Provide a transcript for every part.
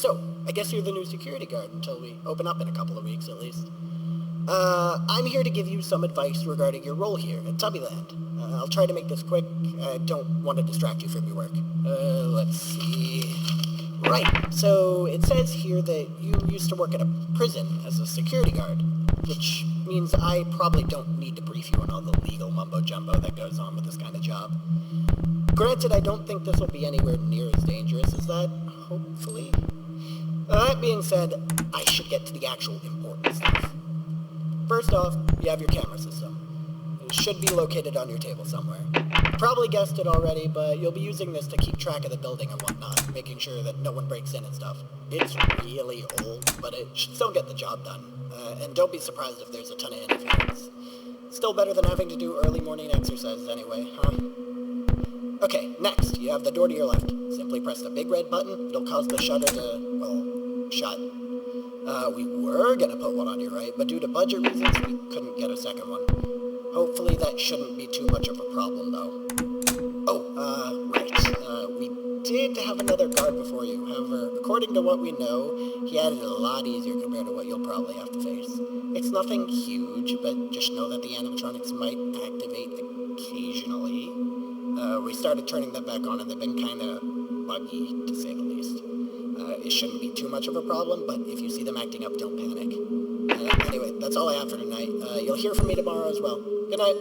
So, I guess you're the new security guard until we open up in a couple of weeks at least. I'm here to give you some advice regarding your role here at TubbyLand. I'll try to make this quick. I don't want to distract you from your work. Let's see. Right, so it says here that you used to work at a prison as a security guard, which means I probably don't need to brief you on all the legal mumbo-jumbo that goes on with this kind of job. Granted, I don't think this will be anywhere near as dangerous as that, hopefully. That being said, I should get to the actual important stuff. First off, you have your camera system. It should be located on your table somewhere. You probably guessed it already, but you'll be using this to keep track of the building and whatnot, making sure that no one breaks in and stuff. It's really old, but it should still get the job done. And don't be surprised if there's a ton of interference. Still better than having to do early morning exercises anyway, huh? Okay, next, you have the door to your left. Simply press the big red button. It'll cause the shutter to, well, shut. We were gonna put one on your right, but due to budget reasons, we couldn't get a second one. Hopefully that shouldn't be too much of a problem, though. Right. We did have another guard before you. However, according to what we know, he had it a lot easier compared to what you'll probably have to face. It's nothing huge, but just know that the animatronics might activate occasionally. We started turning them back on, and they've been kind of buggy, to say the least. It shouldn't be too much of a problem, but if you see them acting up, don't panic. Anyway, that's all I have for tonight. You'll hear from me tomorrow as well. Good night.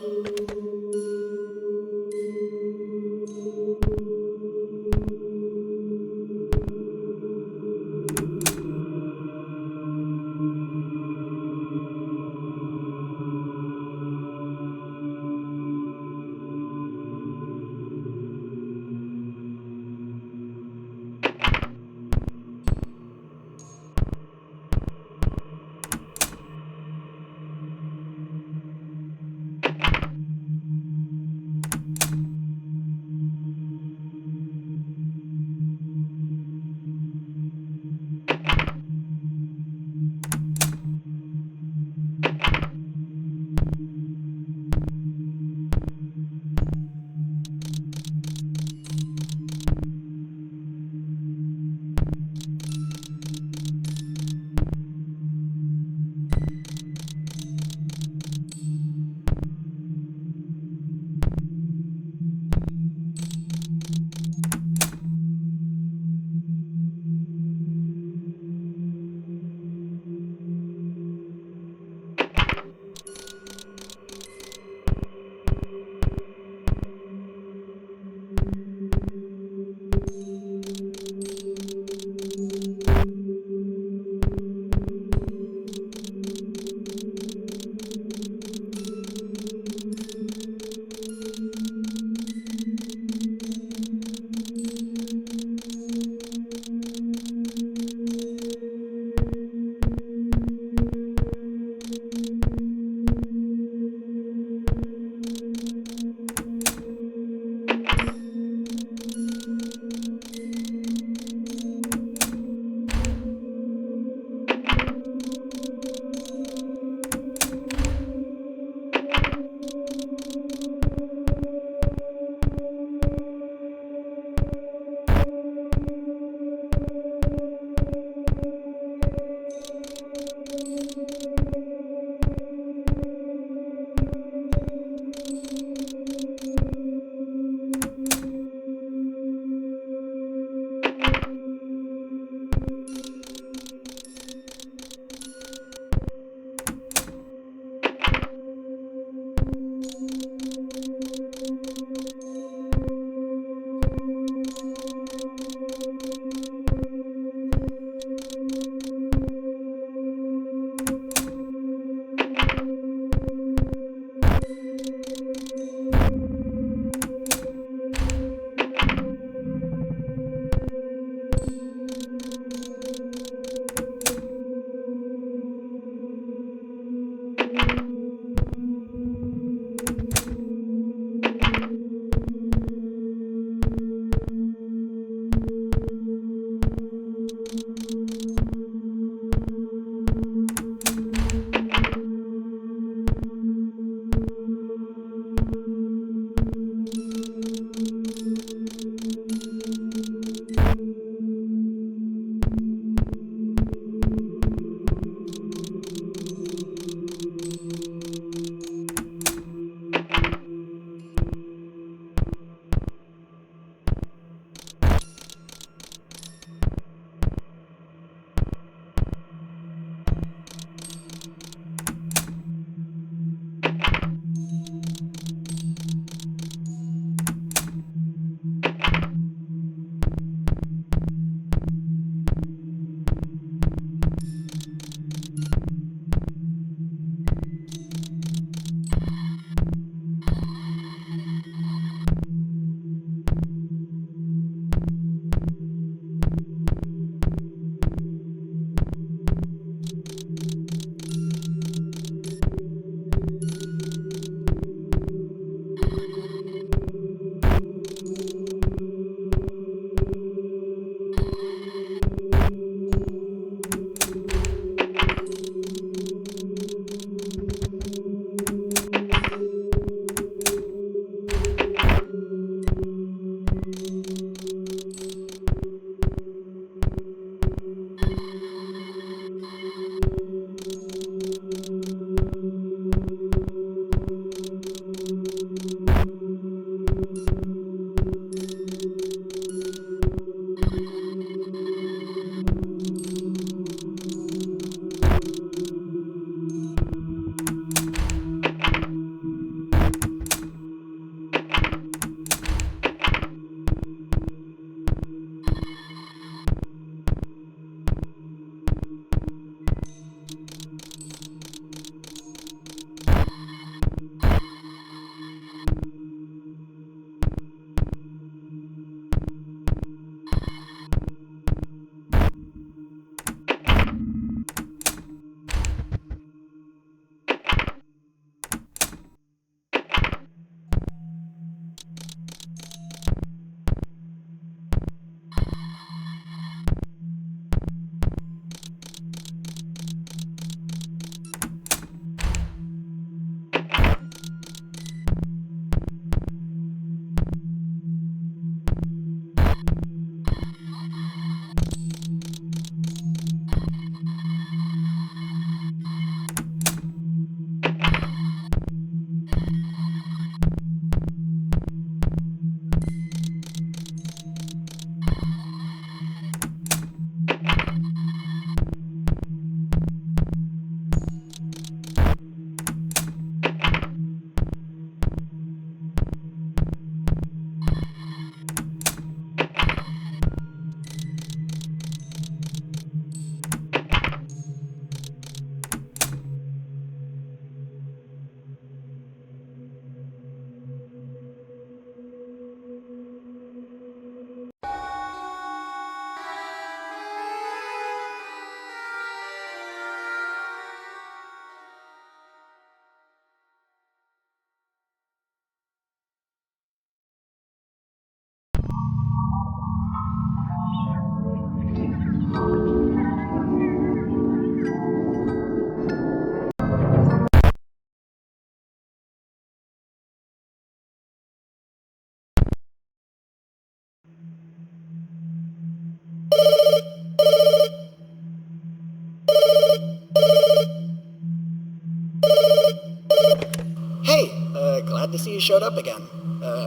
showed up again.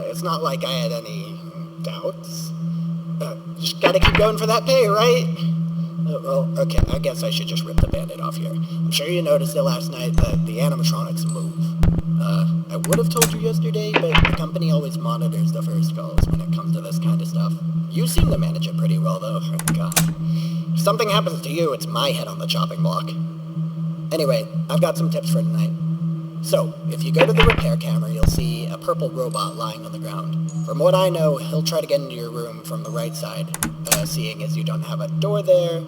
It's not like I had any doubts. Just gotta keep going for that pay, right? Well, okay, I guess I should just rip the Band-Aid off here. I'm sure you noticed it last night that the animatronics move. I would have told you yesterday, but the company always monitors the first calls when it comes to this kind of stuff. You seem to manage it pretty well, though. God. If something happens to you, it's my head on the chopping block. Anyway, I've got some tips for tonight. So, if you go to the repair camera, you'll see a purple robot lying on the ground. From what I know, he'll try to get into your room from the right side. Seeing as you don't have a door there,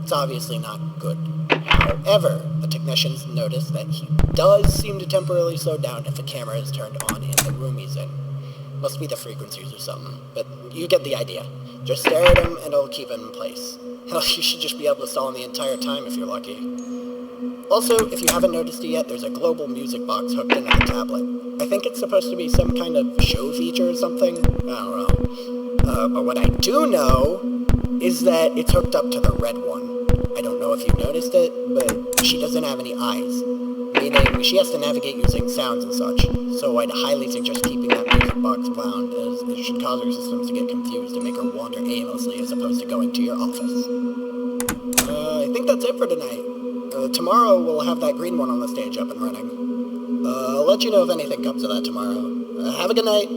it's obviously not good. However, the technicians notice that he does seem to temporarily slow down if the camera is turned on in the room he's in. Must be the frequencies or something, but you get the idea. Just stare at him and it'll keep him in place. Hell, you should just be able to stall him the entire time if you're lucky. Also, if you haven't noticed it yet, there's a global music box hooked into the tablet. I think it's supposed to be some kind of show feature or something. I don't know. But what I do know is that it's hooked up to the red one. I don't know if you noticed it, but she doesn't have any eyes. Meaning, she has to navigate using sounds and such. So I'd highly suggest keeping that music box wound, as it should cause her systems to get confused and make her wander aimlessly as opposed to going to your office. I think that's it for tonight. Tomorrow we'll have that green one on the stage up and running. I'll let you know if anything comes of that tomorrow. Have a good night.